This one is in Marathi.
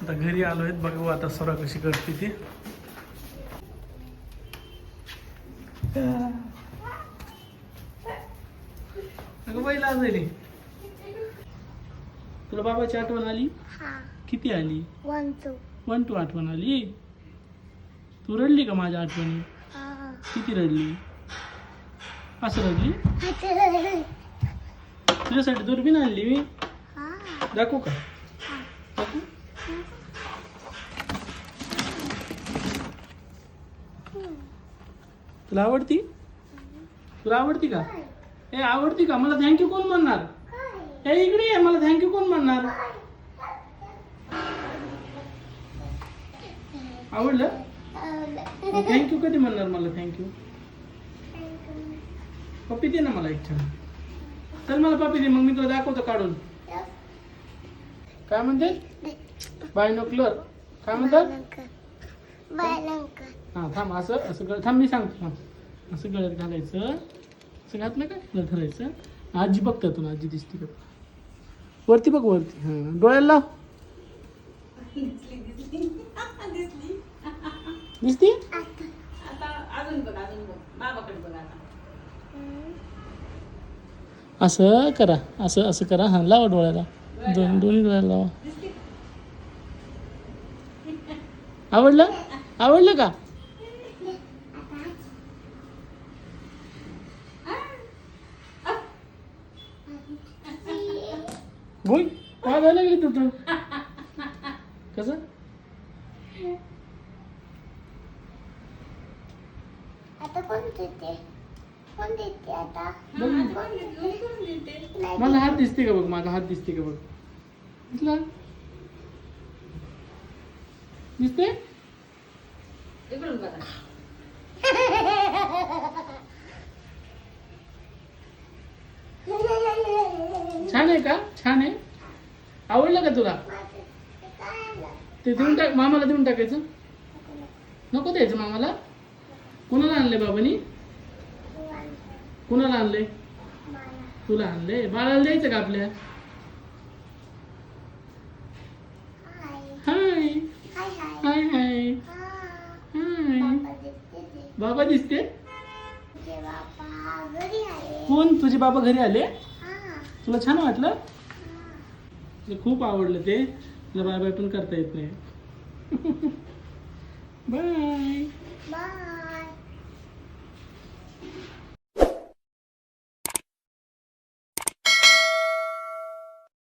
आता घरी आलो आहेत, बघू आता स्वरा कशी करते ती. अगं बाई लाजली. तुला बाबाची आठवण आली? किती आली? 1 2 आठवण आली. तू रडली का माझ्या आठवणी? किती रडली? असं रडली? तुझ्यासाठी दुर्बीण आणली मी. दाखवू का? दाखवू? तुला आवडती? तुला आवडती का? ए आवडती का? मला थँक्यू कोण म्हणणार? ए इकडे ये, मला थँक्यू कोण म्हणणार? आवडलं? थँक्यू कधी म्हणणार मला थँक्यू? पप्पी दे ना मला एक छान. चल मला पप्पी दे, मग मी तुला दाखवतो काढून. काय म्हणते? बायनोक्युलर. काय म्हणतात? हा थांब, असं असं थांब, मी सांगतो थांब. असं गळ्यात घालायचं. असं घातलं का? गळ्यात धरायचं. आजी बघ त्यातून, आजी दिसते का? वरती बघ, वरती. हा डोळ्याला लाव. दिसती? असं करा, असं असं करा. हा लावा डोळ्याला, दोन्ही डोळ्याला लावा. आवडलं? आवडलं का? बोल, काय लागली तू? कसं? आता कोण देते? कोण देते आता? माझा हात दिसते का बघ, माझा हात दिसते का बघ. दिसला? दिसते? छान आहे का? छान आहे. आवडलं का तुला? ते देऊन टाक, मामाला देऊन टाकायचं. नको द्यायचं मामाला. कुणाला आणलंय बाबांनी? कुणाला आणलंय? तुला आणलंय. बाळाला द्यायचं का आपल्या? हाय हाय हाय हाय. बाबा दिसते? कोण? तुझे बाबा घरी आले? तुला छान वाटलं? खूप आवडलं ते. तुला बाय बाय पण करता येत नाही. बाय.